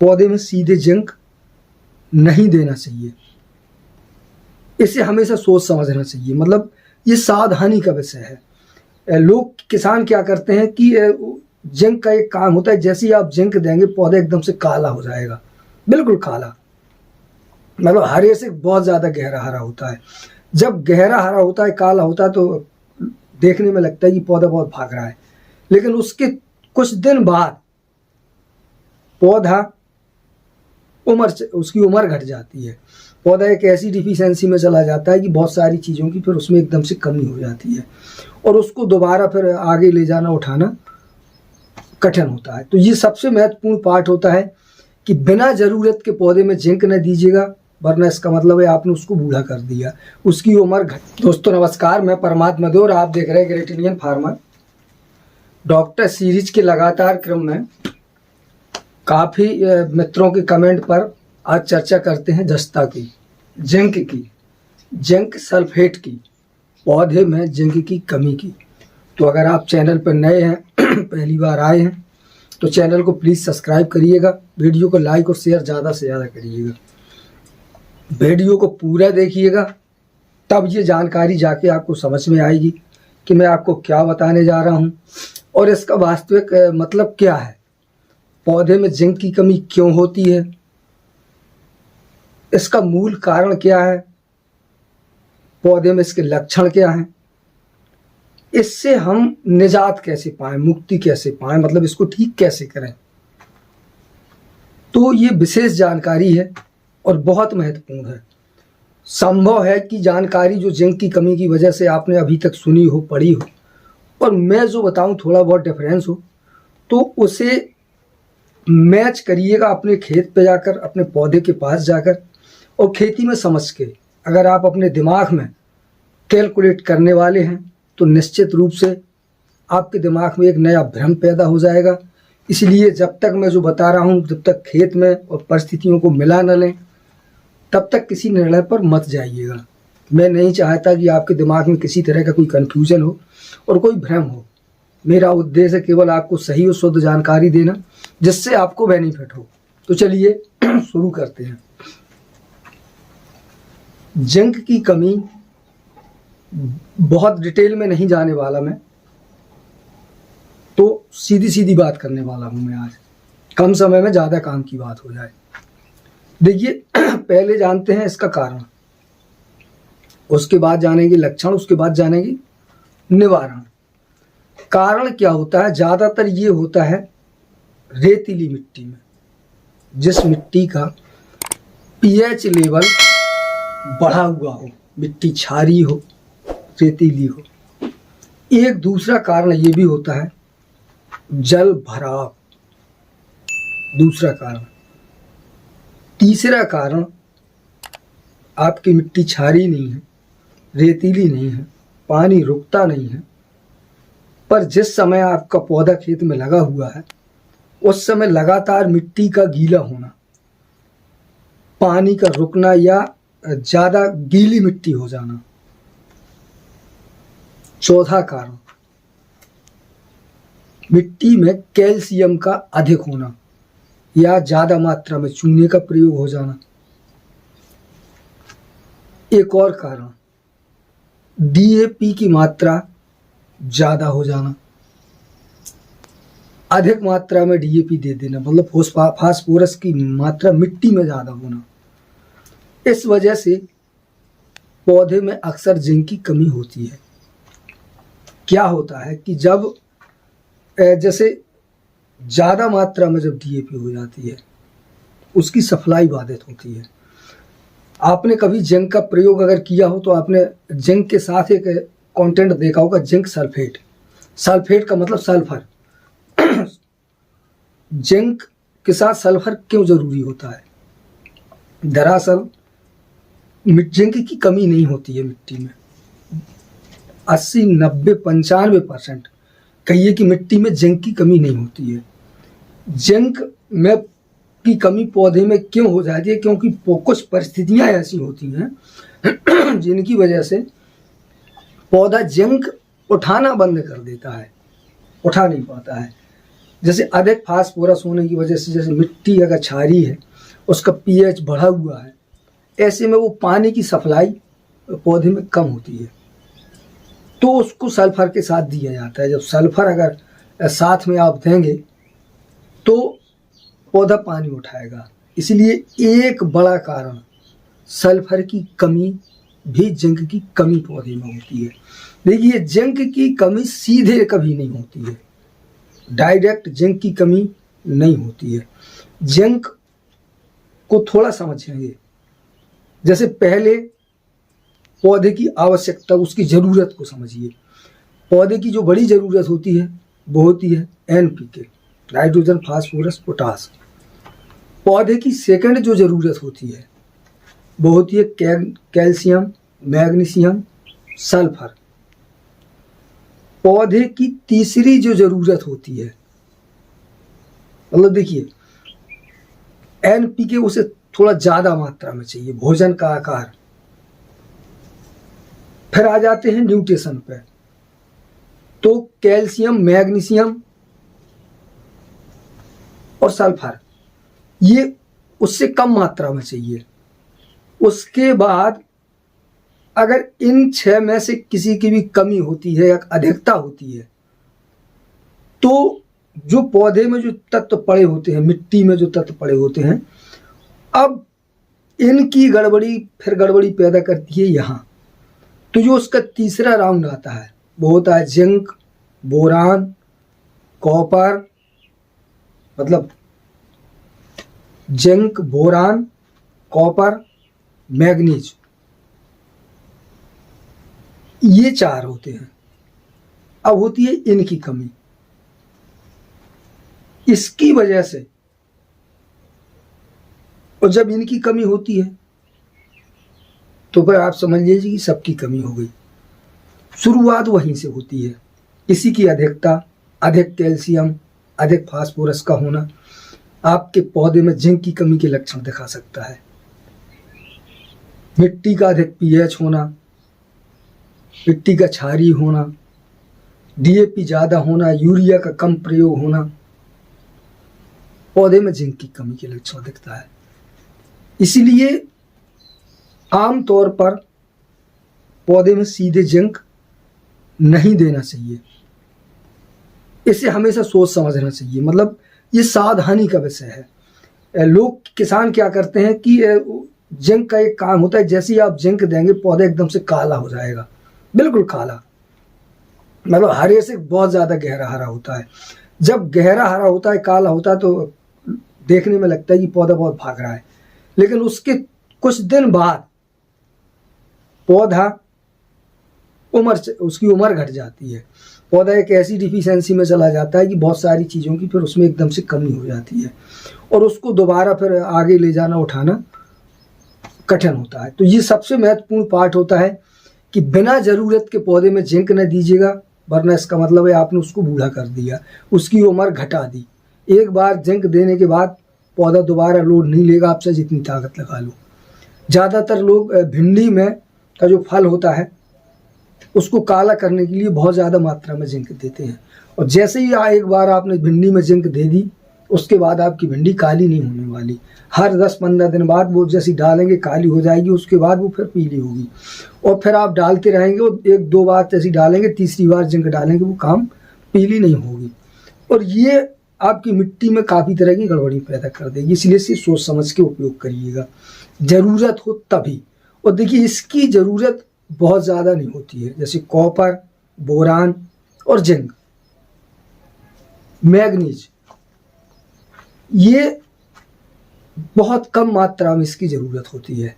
पौधे में सीधे जिंक नहीं देना चाहिए। इसे हमेशा सोच समझना चाहिए, मतलब ये सावधानी का विषय है। लोग किसान क्या करते हैं कि जिंक का एक काम होता है, जैसे ही आप जिंक देंगे पौधा एकदम से काला हो जाएगा, बिल्कुल काला, मतलब हरे से बहुत ज़्यादा गहरा हरा होता है। जब गहरा हरा होता है, काला होता है, तो देखने में लगता है कि पौधा बहुत भाग रहा है, लेकिन उसके कुछ दिन बाद पौधा उसकी उम्र घट जाती है। पौधा एक ऐसी डिफिशियंसी में चला जाता है कि बहुत सारी चीज़ों की फिर उसमें एकदम से कमी हो जाती है, और उसको दोबारा फिर आगे ले जाना उठाना कठिन होता है। तो ये सबसे महत्वपूर्ण पार्ट होता है कि बिना ज़रूरत के पौधे में जिंक न दीजिएगा, वरना इसका मतलब है आपने उसको बूढ़ा कर दिया, उसकी उम्र घट। दोस्तों नमस्कार, मैं परमात्मा दे और आप देख रहे हैं great Indian farmer. Doctor series के लगातार क्रम में काफ़ी मित्रों के कमेंट पर आज चर्चा करते हैं जस्ता की, जिंक सल्फेट की, पौधे में जिंक की कमी की। तो अगर आप चैनल पर नए हैं पहली बार आए हैं तो चैनल को प्लीज़ सब्सक्राइब करिएगा, वीडियो को लाइक और शेयर ज़्यादा से ज़्यादा करिएगा, वीडियो को पूरा देखिएगा, तब ये जानकारी जाके आपको समझ में आएगी कि मैं आपको क्या बताने जा रहा हूँ और इसका वास्तविक मतलब क्या है। पौधे में जिंक की कमी क्यों होती है, इसका मूल कारण क्या है, पौधे में इसके लक्षण क्या हैं, इससे हम निजात कैसे पाएं, मुक्ति कैसे पाएं, मतलब इसको ठीक कैसे करें। तो ये विशेष जानकारी है और बहुत महत्वपूर्ण है। संभव है कि जानकारी जो जिंक की कमी की वजह से आपने अभी तक सुनी हो, पढ़ी हो, और मैं जो बताऊं थोड़ा बहुत डिफरेंस हो, तो उसे मैच करिएगा अपने खेत पे जाकर, अपने पौधे के पास जाकर, और खेती में समझ के अगर आप अपने दिमाग में कैलकुलेट करने वाले हैं तो निश्चित रूप से आपके दिमाग में एक नया भ्रम पैदा हो जाएगा। इसलिए जब तक मैं जो बता रहा हूँ, जब तक खेत में और परिस्थितियों को मिला न लें, तब तक किसी निर्णय पर मत जाइएगा। मैं नहीं चाहता कि आपके दिमाग में किसी तरह का कोई कन्फ्यूजन हो और कोई भ्रम हो। मेरा उद्देश्य केवल आपको सही और शुद्ध जानकारी देना, जिससे आपको बेनिफिट हो। तो चलिए शुरू करते हैं। जिंक की कमी, बहुत डिटेल में नहीं जाने वाला मैं, तो सीधी सीधी बात करने वाला हूं मैं आज, कम समय में ज़्यादा काम की बात हो जाए। देखिए पहले जानते हैं इसका कारण, उसके बाद जानेंगे लक्षण, उसके बाद जानेंगे निवारण। कारण क्या होता है, ज़्यादातर ये होता है रेतीली मिट्टी में, जिस मिट्टी का पीएच लेवल बढ़ा हुआ हो, मिट्टी क्षारीय हो, रेतीली हो। एक दूसरा कारण ये भी होता है जल भराव, दूसरा कारण। तीसरा कारण, आपकी मिट्टी क्षारीय नहीं है, रेतीली नहीं है, पानी रुकता नहीं है, पर जिस समय आपका पौधा खेत में लगा हुआ है उस समय लगातार मिट्टी का गीला होना, पानी का रुकना या ज़्यादा गीली मिट्टी हो जाना। चौथा कारण, मिट्टी में कैल्शियम का अधिक होना या ज़्यादा मात्रा में चूने का प्रयोग हो जाना। एक और कारण, डीएपी की मात्रा ज़्यादा हो जाना, अधिक मात्रा में डीएपी दे देना, मतलब फास्फोरस की मात्रा मिट्टी में ज़्यादा होना। इस वजह से पौधे में अक्सर जिंक की कमी होती है। क्या होता है कि जब जैसे ज़्यादा मात्रा में जब डीएपी हो जाती है, उसकी सप्लाई बाधित होती है। आपने कभी जिंक का प्रयोग अगर किया हो तो आपने जिंक के साथ एक कंटेंट देखा होगा, जिंक सल्फेट। सल्फेट का मतलब सल्फर। जिंक के साथ सल्फर क्यों जरूरी होता है? दरअसल जिंक की कमी नहीं होती है मिट्टी में। 80, 90, 95% कहिए कि मिट्टी में जिंक की कमी नहीं होती है। जिंक में की कमी पौधे में क्यों हो जाती है? क्योंकि कुछ परिस्थितियां ऐसी होती हैं जिनकी वजह से पौधा जिंक उठाना बंद कर देता है, उठा नहीं पाता है। जैसे अधिक फास्फोरस होने की वजह से, जैसे मिट्टी अगर क्षारीय है, उसका पीएच बढ़ा हुआ है, ऐसे में वो पानी की सप्लाई पौधे में कम होती है, तो उसको सल्फर के साथ दिया जाता है। जब सल्फर अगर साथ में आप देंगे तो पौधा पानी उठाएगा। इसलिए एक बड़ा कारण सल्फर की कमी भी जिंक की कमी पौधे में होती है। देखिए, जिंक की कमी सीधे कभी नहीं होती है, डायरेक्ट जिंक की कमी नहीं होती है। जिंक को थोड़ा समझेंगे, जैसे पहले पौधे की आवश्यकता, उसकी ज़रूरत को समझिए। पौधे की जो बड़ी ज़रूरत होती है वो होती है NPK, नाइट्रोजन, फास्फोरस, पोटास। पौधे की सेकंड जो ज़रूरत होती है वो होती है कैल्शियम, मैग्नीशियम, सल्फर। पौधे की तीसरी जो ज़रूरत होती है, मतलब देखिए, NPK उसे थोड़ा ज़्यादा मात्रा में चाहिए, भोजन का आकार। फिर आ जाते हैं न्यूट्रिशन पे, तो कैल्शियम, मैग्नीशियम और सल्फर ये उससे कम मात्रा में चाहिए। उसके बाद अगर इन 6 में से किसी की भी कमी होती है या अधिकता होती है, तो जो पौधे में जो तत्व पड़े होते हैं, मिट्टी में जो तत्व पड़े होते हैं, अब इनकी गड़बड़ी पैदा करती है यहाँ। तो जो उसका तीसरा राउंड आता है वो होता है जिंक, बोरान, कॉपर, मतलब जिंक, बोरान, कॉपर, मैग्नीज, ये 4 होते हैं। अब होती है इनकी कमी। इसकी वजह से, और जब इनकी कमी होती है तो फिर आप समझ लीजिए कि सबकी कमी हो गई। शुरुआत वहीं से होती है। इसी की अधिकता, अधिक कैल्शियम, अधिक फास्फोरस का होना आपके पौधे में जिंक की कमी के लक्षण दिखा सकता है। मिट्टी का अधिक pH होना, मिट्टी का क्षारीय होना, DAP ज़्यादा होना, यूरिया का कम प्रयोग होना, पौधे में जिंक की कमी के लक्षण दिखता है। इसलिए आमतौर पर पौधे में सीधे जिंक नहीं देना चाहिए। इसे हमेशा सोच समझना चाहिए, मतलब ये सावधानी का विषय है। लोग, किसान क्या करते हैं कि जिंक का एक काम होता है, जैसे ही आप जिंक देंगे पौधा एकदम से काला हो जाएगा, बिल्कुल काला, मतलब हरे से बहुत ज़्यादा गहरा हरा होता है। जब गहरा हरा होता है, काला होता है, तो देखने में लगता है कि पौधा बहुत भाग रहा है, लेकिन उसके कुछ दिन बाद पौधा उसकी उम्र घट जाती है। पौधा एक ऐसी डिफिशियंसी में चला जाता है कि बहुत सारी चीज़ों की फिर उसमें एकदम से कमी हो जाती है, और उसको दोबारा फिर आगे ले जाना, उठाना कठिन होता है। तो ये सबसे महत्वपूर्ण पार्ट होता है कि बिना ज़रूरत के पौधे में जिंक न दीजिएगा, वरना इसका मतलब है आपने उसको बूढ़ा कर दिया, उसकी उम्र घटा दी। एक बार जिंक देने के बाद पौधा दोबारा लोड नहीं लेगा आपसे, जितनी ताकत लगा लो। ज़्यादातर लोग भिंडी में का जो फल होता है उसको काला करने के लिए बहुत ज़्यादा मात्रा में जिंक देते हैं, और जैसे ही एक बार आपने भिंडी में जिंक दे दी, उसके बाद आपकी भिंडी काली नहीं होने वाली। हर 10-15 दिन बाद वो जैसी डालेंगे काली हो जाएगी, उसके बाद वो फिर पीली होगी, और फिर आप डालते रहेंगे, और 1-2 बार जैसी डालेंगे, तीसरी बार जिंक डालेंगे, वो काम पीली नहीं होगी, और ये आपकी मिट्टी में काफ़ी तरह की गड़बड़ी पैदा कर देगी। इसलिए इसे सोच समझ के उपयोग करिएगा, ज़रूरत हो तभी। और देखिए, इसकी ज़रूरत बहुत ज़्यादा नहीं होती है, जैसे कॉपर, बोरान और जिंक, मैग्नीज, ये बहुत कम मात्रा में इसकी ज़रूरत होती है।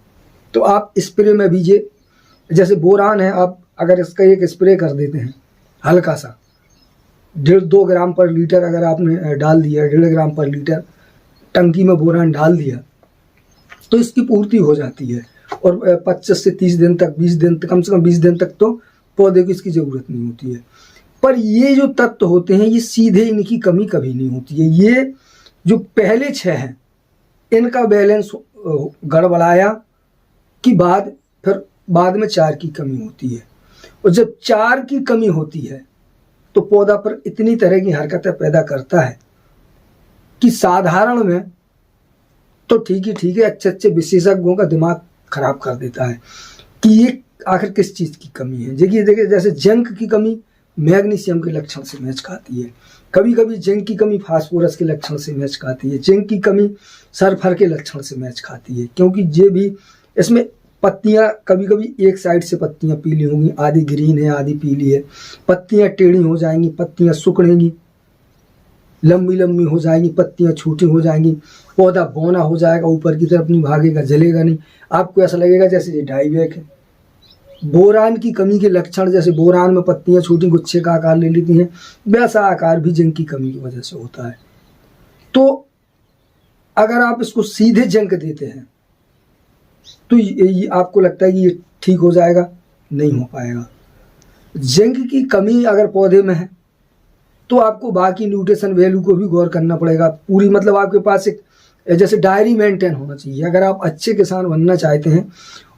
तो आप स्प्रे में बीजिए। जैसे बोरान है, आप अगर इसका एक स्प्रे कर देते हैं हल्का सा, 1.5-2 ग्राम पर लीटर अगर आपने डाल दिया, 1.5 ग्राम पर लीटर टंकी में बोरान डाल दिया, तो इसकी पूर्ति हो जाती है, और 25 से 30 दिन तक, 20 दिन तक, कम से कम 20 दिन तक तो पौधे को इसकी ज़रूरत नहीं होती है। पर ये जो तत्व होते हैं, ये सीधे इनकी कमी कभी नहीं होती है। ये जो पहले 6 हैं, इनका बैलेंस गड़बड़ाया कि फिर बाद में 4 की कमी होती है, और जब 4 की कमी होती है तो पौधा पर इतनी तरह की हरकतें पैदा करता है कि साधारण में तो ठीक है, अच्छे अच्छे विशेषज्ञों का दिमाग खराब कर देता है कि ये आखिर किस चीज़ की कमी है। देखिए जैसे जिंक की कमी मैग्नीशियम के लक्षण से मैच खाती है, कभी कभी जिंक की कमी फास्फोरस के लक्षण से मैच खाती है, जिंक की कमी सल्फर के लक्षण से मैच खाती है, क्योंकि ये भी इसमें पत्तियां कभी कभी एक साइड से पत्तियां पीली होंगी, आधी ग्रीन है आधी पीली है, पत्तियां टेढ़ी हो जाएंगी, पत्तियां सुकड़ेंगी, लंबी लंबी हो जाएंगी, पत्तियां छोटी हो जाएंगी, पौधा बौना हो जाएगा, ऊपर की तरफ नहीं भागेगा, जलेगा नहीं, आपको ऐसा लगेगा जैसे ये डाईबैक है। बोरान की कमी के लक्षण, जैसे बोरान में पत्तियां छोटी गुच्छे का आकार ले लेती हैं, वैसा आकार भी जिंक की कमी की वजह से होता है। तो अगर आप इसको सीधे जिंक देते हैं तो ये आपको लगता है कि ये ठीक हो जाएगा, नहीं हो पाएगा। जिंक की कमी अगर पौधे में है तो आपको बाकी न्यूट्रिशन वैल्यू को भी गौर करना पड़ेगा। पूरी मतलब आपके पास एक जैसे डायरी मेंटेन होना चाहिए। अगर आप अच्छे किसान बनना चाहते हैं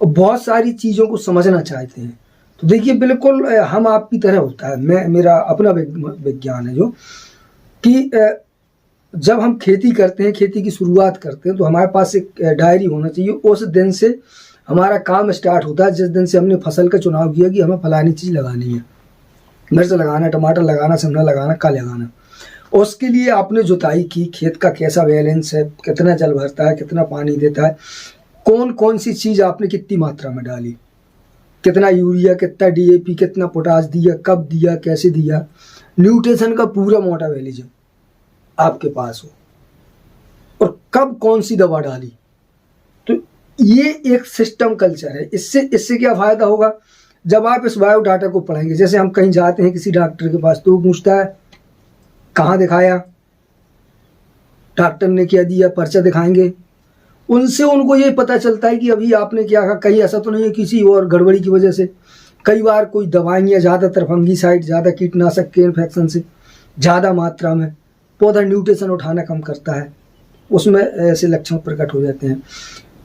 और बहुत सारी चीज़ों को समझना चाहते हैं तो देखिए बिल्कुल हम आपकी तरह होता है। मेरा अपना विज्ञान है जो कि जब हम खेती करते हैं, खेती की शुरुआत करते हैं तो हमारे पास एक डायरी होना चाहिए। उस दिन से हमारा काम स्टार्ट होता है, जिस दिन से हमने फसल का चुनाव किया कि हमें फलानी चीज़ लगानी है, मिर्च लगाना, टमाटर लगाना, शिमला लगाना, का लगाना। उसके लिए आपने जुताई की, खेत का कैसा बैलेंस है, कितना जल भरता है, कितना पानी देता है, कौन कौन सी चीज़ आपने कितनी मात्रा में डाली, कितना यूरिया, कितना डीएपी, कितना पोटास दिया, कब दिया, कैसे दिया, न्यूट्रिशन का पूरा मेटाबॉलिज्म आपके पास हो और कब कौन सी दवा डाली। तो ये एक सिस्टम कल्चर है। इससे क्या फ़ायदा होगा, जब आप इस बायो डाटा को पढ़ेंगे, जैसे हम कहीं जाते हैं किसी डॉक्टर के पास तो वो पूछता है कहाँ दिखाया, डॉक्टर ने क्या दिया, पर्चा दिखाएंगे, उनसे उनको ये पता चलता है कि अभी आपने क्या कहा। कहीं ऐसा तो नहीं है किसी और गड़बड़ी की वजह से, कई बार कोई दवाइयाँ ज़्यादातर फंगीसाइड, ज़्यादा कीटनाशक के इन्फेक्शन से ज़्यादा मात्रा में पौधा न्यूट्रिशन उठाना कम करता है, उसमें ऐसे लक्षण प्रकट हो जाते हैं।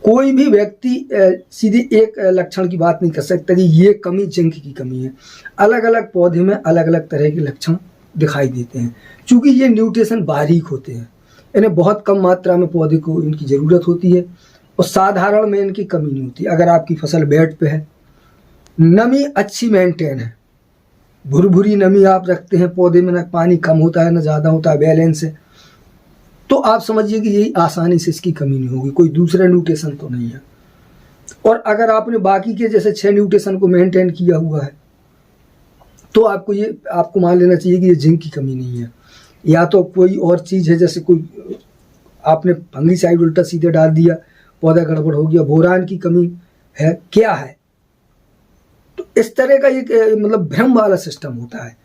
कोई भी व्यक्ति सीधे एक लक्षण की बात नहीं कर सकता कि ये कमी जिंक की कमी है। अलग अलग पौधे में अलग अलग तरह के लक्षण दिखाई देते हैं, क्योंकि ये न्यूट्रिशन बारीक होते हैं, इन्हें बहुत कम मात्रा में पौधे को इनकी ज़रूरत होती है और साधारण में इनकी कमी नहीं होती। अगर आपकी फसल बेड पे है, नमी अच्छी मेंटेन है, भुरभुरी नमी आप रखते हैं पौधे में, ना पानी कम होता है ना ज़्यादा होता है, बैलेंस है, तो आप समझिए कि यही आसानी से इसकी कमी नहीं होगी, कोई दूसरा न्यूट्रिशन तो नहीं है। और अगर आपने बाकी के जैसे 6 न्यूट्रिशन को मेंटेन किया हुआ है तो आपको मान लेना चाहिए कि ये जिंक की कमी नहीं है, या तो कोई और चीज़ है, जैसे कोई आपने फंगीसाइड उल्टा सीधे डाल दिया, पौधा गड़बड़ हो गया, बोरान की कमी है, क्या है। तो इस तरह का एक मतलब भ्रम वाला सिस्टम होता है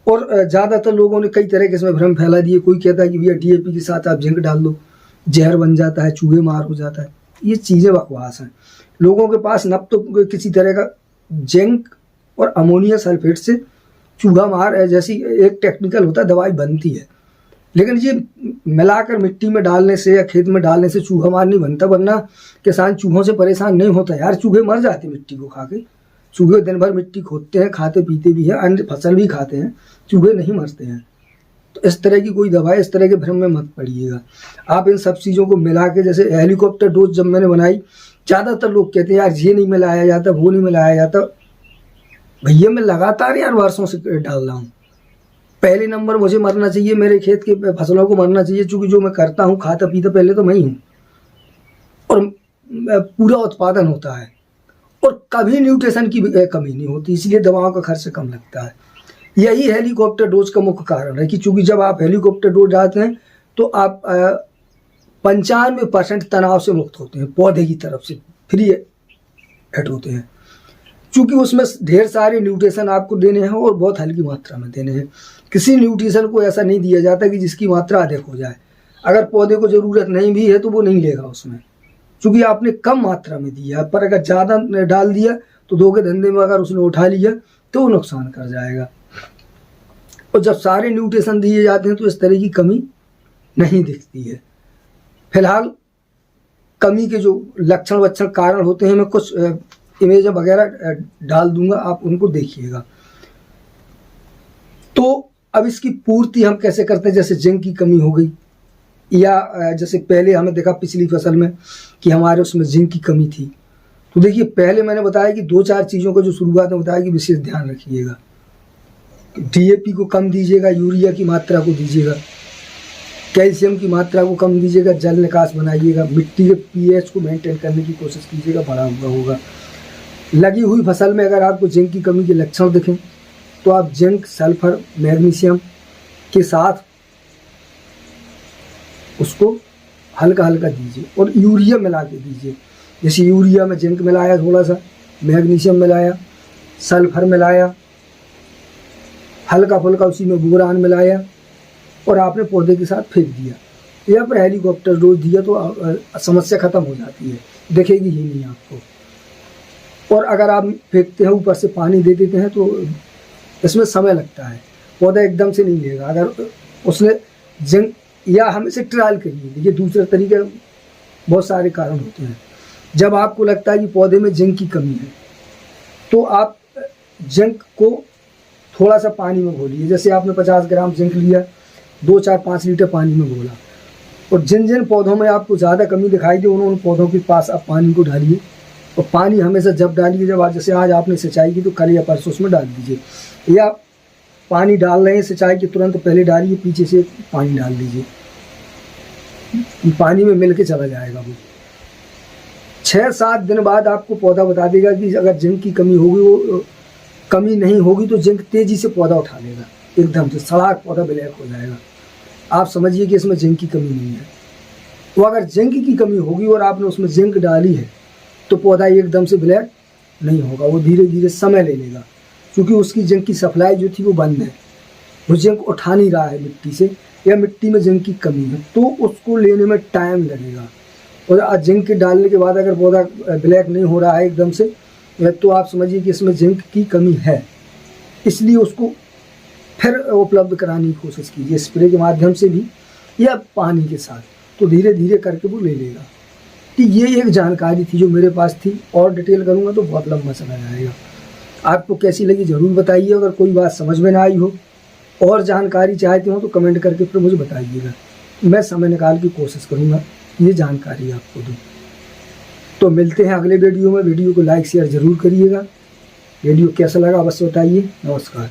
और ज़्यादातर लोगों ने कई तरह के इसमें भ्रम फैला दिए। कोई कहता है कि भैया डीएपी के साथ आप जिंक डाल दो, जहर बन जाता है, चूहे मार हो जाता है। ये चीज़ें बकवास हैं। लोगों के पास न तो किसी तरह का जिंक और अमोनिया सल्फेट से चूहा मार जैसी एक टेक्निकल होता है, दवाई बनती है, लेकिन ये मिलाकर मिट्टी में डालने से या खेत में डालने से चूहा मार नहीं बनता। वरना किसान चूहों से परेशान नहीं होता यार, चूहे मर जाते मिट्टी को खा के। चूहे दिन भर मिट्टी खोदते हैं, खाते पीते भी हैं, अन्य फसल भी खाते हैं, चूहे नहीं मरते हैं। तो इस तरह की कोई दवाई, इस तरह के भ्रम में मत पड़िएगा। आप इन सब चीज़ों को मिला के, जैसे हेलीकॉप्टर डोज जब मैंने बनाई, ज़्यादातर लोग कहते हैं यार ये नहीं मिलाया जाता, वो नहीं मिलाया जाता। भैया मैं लगातार यार वर्षों से डाल रहा हूँ। पहले नंबर मुझे मरना चाहिए, मेरे खेत के फसलों को मरना चाहिए, क्योंकि जो मैं करता हूँ खाता पीता पहले तो मैं ही हूँ और पूरा उत्पादन होता है और कभी न्यूट्रिशन की कमी नहीं होती, इसलिए दवाओं का खर्च कम लगता है। यही हेलीकॉप्टर डोज का मुख्य कारण है कि चूँकि जब आप हेलीकॉप्टर डोज डालते हैं तो आप 95% तनाव से मुक्त होते हैं, पौधे की तरफ से फ्री हिट होते हैं, क्योंकि उसमें ढेर सारे न्यूट्रिशन आपको देने हैं और बहुत हल्की मात्रा में देने हैं। किसी न्यूट्रिशन को ऐसा नहीं दिया जाता कि जिसकी मात्रा अधिक हो जाए। अगर पौधे को ज़रूरत नहीं भी है तो वो नहीं लेगा उसमें, क्योंकि आपने कम मात्रा में दिया। पर अगर ज़्यादा डाल दिया तो 2 के धंधे में अगर उसने उठा लिया तो वो नुकसान कर जाएगा। और जब सारे न्यूट्रिशन दिए जाते हैं तो इस तरह की कमी नहीं दिखती है। फिलहाल कमी के जो लक्षण कारण होते हैं, मैं कुछ इमेज वगैरह डाल दूंगा, आप उनको देखिएगा। तो अब इसकी पूर्ति हम कैसे करते हैं, जैसे जिंक की कमी हो गई, या जैसे पहले हमें देखा पिछली फसल में कि हमारे उसमें जिंक की कमी थी। तो देखिए पहले मैंने बताया कि 2-4 चीज़ों का जो शुरुआत में बताया कि विशेष ध्यान रखिएगा। DAP को कम दीजिएगा, यूरिया की मात्रा को दीजिएगा, कैल्शियम की मात्रा को कम दीजिएगा, जल निकास बनाइएगा, मिट्टी के pH को मेंटेन करने की कोशिश कीजिएगा, बड़ा हुआ होगा। लगी हुई फसल में अगर आपको जिंक की कमी के लक्षण दिखें तो आप जिंक, सल्फर, मैग्नीशियम के साथ उसको हल्का हल्का दीजिए और यूरिया मिला के दीजिए। जैसे यूरिया में जिंक मिलाया, थोड़ा सा मैग्नीशियम मिलाया, सल्फर मिलाया, हल्का फुल्का उसी में बोरान मिलाया और आपने पौधे के साथ फेंक दिया या फिर हेलीकॉप्टर डोज दिया तो समस्या ख़त्म हो जाती है, दिखेगी ही नहीं आपको। और अगर आप फेंकते हैं ऊपर से पानी दे देते हैं तो इसमें समय लगता है, पौधा एकदम से नहीं लेगा। अगर उसने जिंक या हम इसे ट्रायल करिए, ये दूसरे तरीके बहुत सारे कारण होते हैं। जब आपको लगता है कि पौधे में जिंक की कमी है तो आप जिंक को थोड़ा सा पानी में घोलिए। जैसे आपने 50 ग्राम जिंक लिया, 2-4-5 लीटर पानी में घोला और जिन जिन पौधों में आपको ज़्यादा कमी दिखाई दे उन पौधों के पास आप पानी को डालिए। और पानी हमेशा जब डालिए, जब जैसे आज आपने सिंचाई की तो कल या परसों उसमें डाल दीजिए, या पानी डाल रहे हैं सिंचाई के तुरंत पहले डालिए, पीछे से पानी डाल दीजिए, पानी में मिल के चला जाएगा वो। 6-7 दिन बाद आपको पौधा बता देगा कि अगर जिंक की कमी होगी, वो कमी नहीं होगी तो जिंक तेज़ी से पौधा उठा लेगा, एकदम से सड़ाक पौधा ब्लैक हो जाएगा। आप समझिए कि इसमें जिंक की कमी नहीं है। तो अगर जिंक की कमी होगी और आपने उसमें जिंक डाली है तो पौधा एकदम से ब्लैक नहीं होगा, वो धीरे धीरे समय ले लेगा, क्योंकि उसकी जिंक की सप्लाई जो थी वो बंद है, वो जिंक उठा नहीं रहा है मिट्टी से, या मिट्टी में जिंक की कमी है तो उसको लेने में टाइम लगेगा। और जिंक के डालने के बाद अगर पौधा ब्लैक नहीं हो रहा है एकदम से, तो आप समझिए कि इसमें जिंक की कमी है। इसलिए उसको फिर उपलब्ध कराने की कोशिश कीजिए, स्प्रे के माध्यम से भी या पानी के साथ, तो धीरे धीरे करके वो ले लेगा। कि ये एक जानकारी थी जो मेरे पास थी, और डिटेल करूँगा तो बहुत लंबा चला जाएगा। आपको कैसी लगी ज़रूर बताइए। अगर कोई बात समझ में ना आई हो और जानकारी चाहते हो तो कमेंट करके फिर मुझे बताइएगा, मैं समय निकाल की कोशिश करूँगा ये जानकारी आपको दूँ। तो मिलते हैं अगले वीडियो में। वीडियो को लाइक शेयर ज़रूर करिएगा। वीडियो कैसा लगा अवश्य बताइए। नमस्कार।